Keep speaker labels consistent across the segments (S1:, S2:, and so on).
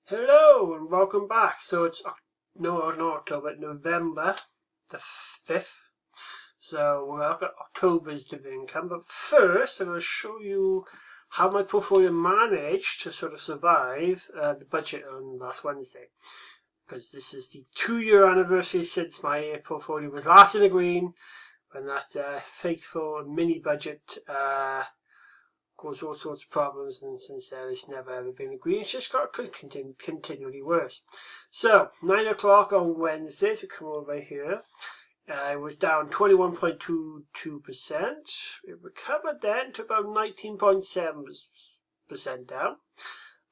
S1: Hello and welcome back. So it's not October, November the 5th. So we're looking at October's dividend income. But first, I'm going to show you how my portfolio managed to sort of survive the budget on last Wednesday. Because this is the 2-year anniversary since my portfolio was last in the green, when that faithful mini budget caused all sorts of problems, and since then it's never ever been agreed. It's just got continually worse. So 9 o'clock on Wednesdays, we come over here. It was down 21.22%. It recovered then to about 19.7% down,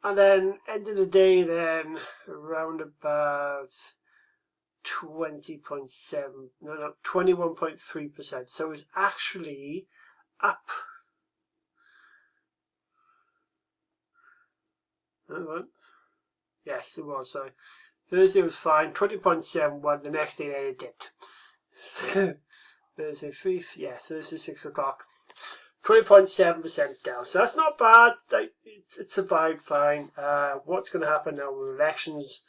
S1: and then end of the day then around about 21.3%. So it was actually up. Yes, it was. So Thursday was fine, 20.71. The next day it dipped. Thursday 6 o'clock, 20.7% down. So that's not bad. It survived fine. What's going to happen now with elections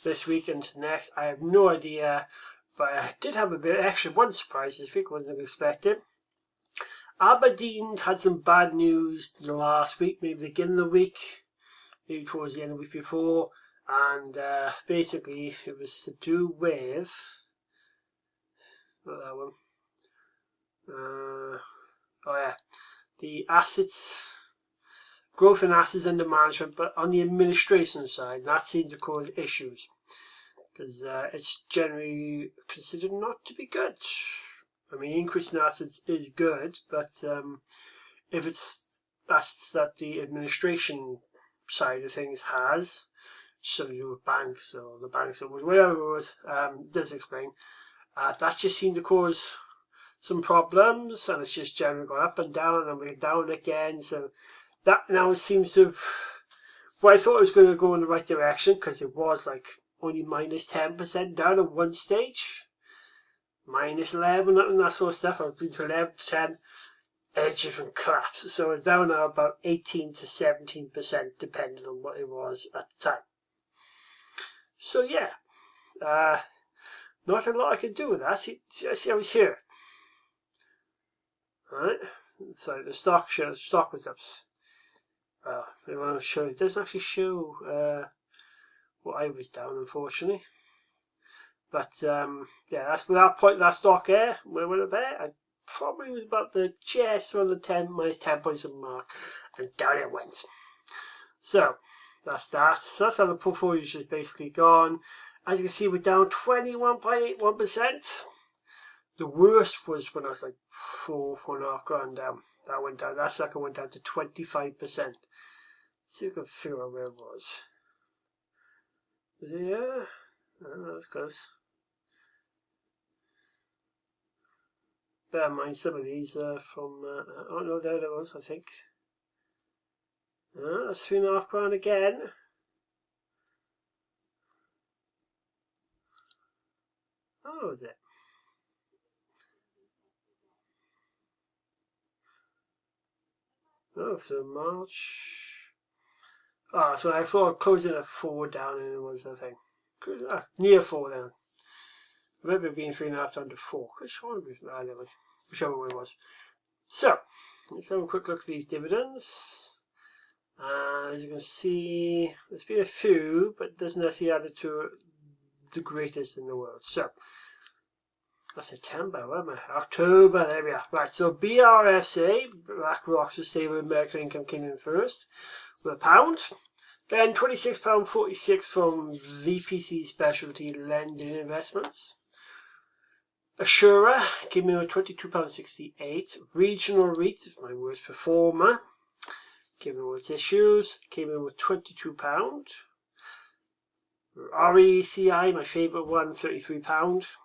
S1: this week and next, I have no idea. But I did have a bit extra one surprise this week. Wasn't expected. Aberdeen had some bad news last week, maybe the beginning of the week, maybe towards the end of the week before, and basically it was to do with not that one. The assets, growth in assets under management, but on the administration side, that seemed to cause issues because it's generally considered not to be good. I mean, increase in assets is good, but if that's that the administration side of things has something to do with banks or the banks or whatever it was, does explain. That just seemed to cause some problems, and it's just generally gone up and down and we're down again. So that now seems to have, well, I thought it was going to go in the right direction because it was like only minus 10% down at one stage, minus 11 and that sort of stuff. I was between 11 to 10. It just collapsed. So it's down now about 18 to 17%, depending on what it was at the time. So yeah, not a lot I can do with that. See how it's here. Alright, so the stock was up. They want to show, it doesn't actually show what I was down, unfortunately. But yeah, that's with that point, that stock there, where we're there, I probably was about the just on the minus 10 points of mark, and down it went. So that's that. So that's how the portfolio is just basically gone. As you can see, we're down 21.81%. The worst was when I was like 4.5 grand down. That went down. That sucker went down to 25%. Let's see if I can figure out where it was. Was it here? Oh, that was close. Bear in mind, some of these are from. Oh no, there it was. I think. That's 3.5 grand again. Oh, was it? Oh, so March. Ah, so I thought I'd close it at 4 down, and it was the thing. Near 4 down. I remember it being 3.5 down to 4. Whichever one it was. So, let's have a quick look at these dividends. As you can see, there's been a few, but it doesn't necessarily add it to the greatest in the world. So, that's September, where am I? October, there we are. Right, so BRSA, BlackRock Sustainable American Income, came in first with £1. Then £26.46 from VPC Specialty Lending Investments. Assura came in with £22.68. Regional REIT, my worst performer, came in with issues, came in with £22. RECI, my favourite one, £33.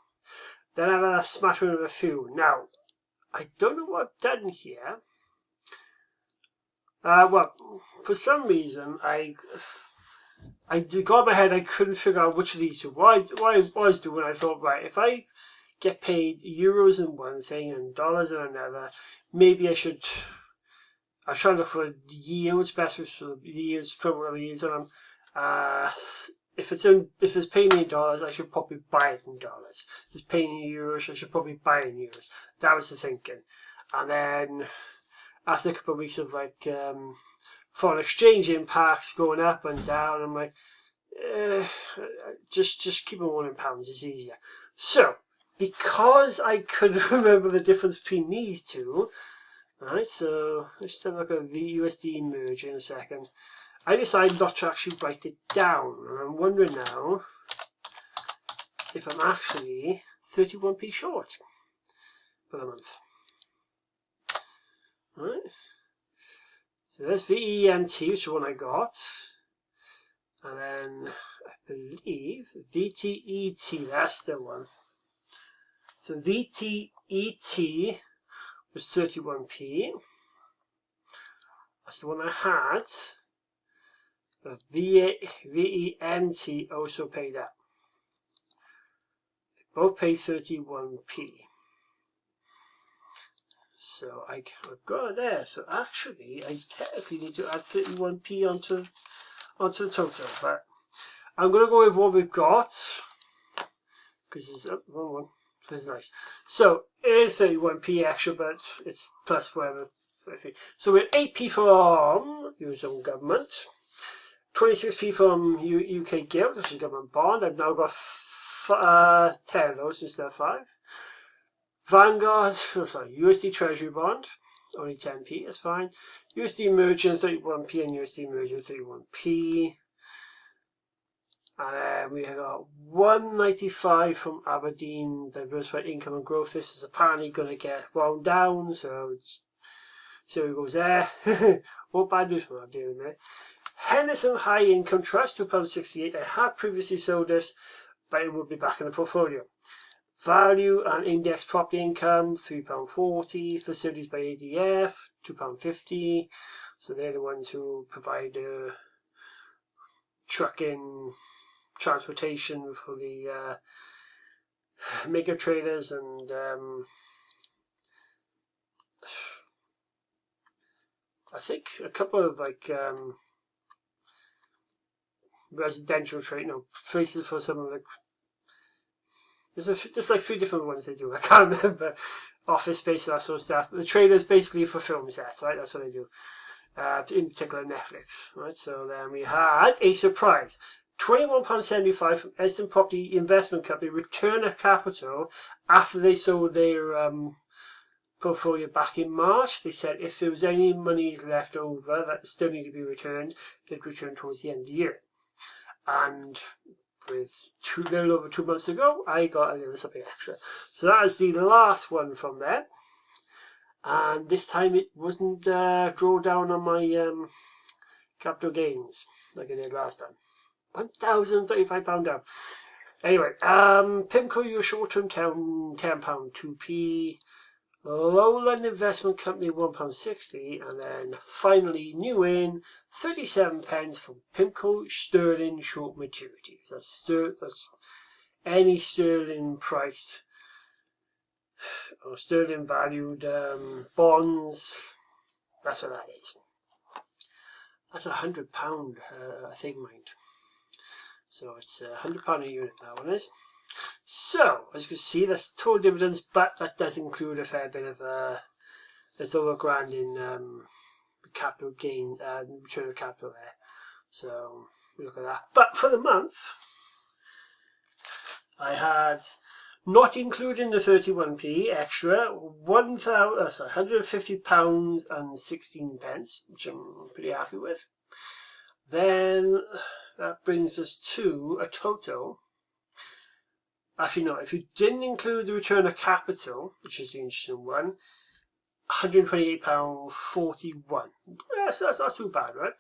S1: Then I have a smattering of a few. Now, I don't know what I've done here. Well, for some reason, I got in my head, I couldn't figure out which of these two. What I was doing, I thought, right, if I get paid euros in one thing and dollars in another, maybe I should. I was trying to look for yields, best for the yields, program yields on them. If it's paying me in dollars, I should probably buy it in dollars. If it's paying in euros, I should probably buy it in euros. That was the thinking. And then after a couple of weeks of like foreign exchange impacts going up and down, I'm like, just keep them all in pounds. It's easier. So because I couldn't remember the difference between these two, right? So let's have a look at the USD merge in a second. I decided not to actually write it down, and I'm wondering now if I'm actually 31p short for the month. Right? So there's VENT, which is the one I got, and then I believe VTET, that's the one. So VTET was 31p. That's the one I had. The VENT also paid up. They both paid 31p. So I've got it there. So actually, I technically need to add 31p onto the total. But I'm going to go with what we've got. Because it's wrong one. This is nice. So it is 31p extra, but it's plus whatever. So we're 8p from Eurozone government. 26p from UK Gilt, which is a government bond. I've now got 10 of those instead of 5. Vanguard, USD Treasury bond, only 10p, that's fine. USD Merchant 31p and USD Merchant 31p. And then we got 195 from Aberdeen Diversified Income and Growth. This is apparently going to get wound down, so see how it goes there. What bad news we're not doing there. Henderson High Income Trust, £2.68. I had previously sold this, but it will be back in the portfolio. Value and Index Property Income, £3.40. Facilities by ADF, £2.50. So they're the ones who provide trucking, transportation for the mega traders, and I think a couple of like residential trade, places for some of the. There's like 3 different ones they do. I can't remember. Office space and that sort of stuff. The traders basically for film sets, right? That's what they do. In particular Netflix, right? So then we had a surprise. £21.75 from Edison Property Investment Company return of capital after they sold their portfolio back in March. They said if there was any money left over that still need to be returned, they'd return towards the end of the year. And with a little over 2 months ago, I got a little something extra. So that is the last one from there. And this time it wasn't draw down on my capital gains like I did last time. £1,035 down. Anyway, PIMCO, your short-term £10, 2p. Lowland Investment Company, £1.60. And then finally, new in, 37 pence from PIMCO Sterling Short Maturity. That's any sterling priced or sterling valued bonds. That's what that is. That's £100, I think, mind. So it's £100 a unit, that one is. So, as you can see, that's total dividends, but that does include a fair bit of there's over £1,000 in capital gain, return of capital there. So we look at that. But for the month, I had, not including the 31p extra, £150 and 16 pence, which I'm pretty happy with. Then that brings us to a total. Actually, no, if you didn't include the return of capital, which is the interesting one, £128.41. Yes, that's not too bad, right?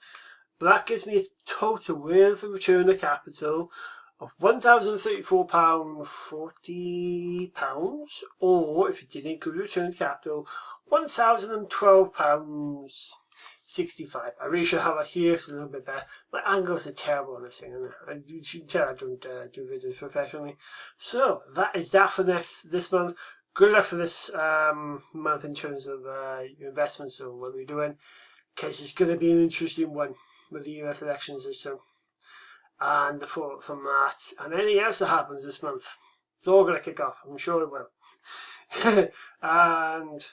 S1: But that gives me a total with the return of capital of £1,034.40, or if you didn't include the return of capital, £1,012.65. I really should have it here, it's a little bit better. My angles are terrible on this thing, and you can tell I don't do videos professionally. So that is that for this month. Good luck for this month in terms of your investments or what we're doing, because it's going to be an interesting one with the US elections this time. and the fallout from that, and anything else that happens this month. It's all going to kick off. I'm sure it will. And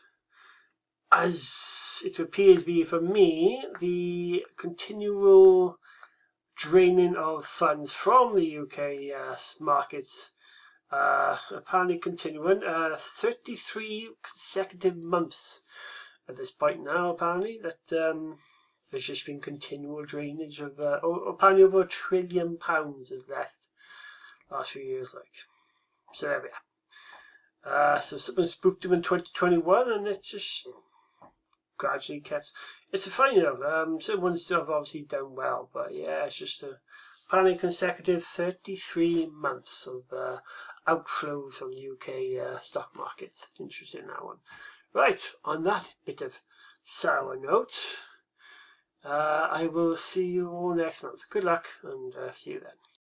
S1: as it appears to be for me, the continual draining of funds from the UK markets apparently continuing. 33 consecutive months at this point now, apparently, that there's just been continual drainage of apparently over £1 trillion is left last few years, like. So there we are. So something spooked him in 2021, and it just gradually kept. It's a funny though. Some ones have obviously done well, but yeah, it's just apparently consecutive 33 months of outflows from the UK stock markets. Interesting, that one. Right, on that bit of sour note, I will see you all next month. Good luck, and see you then.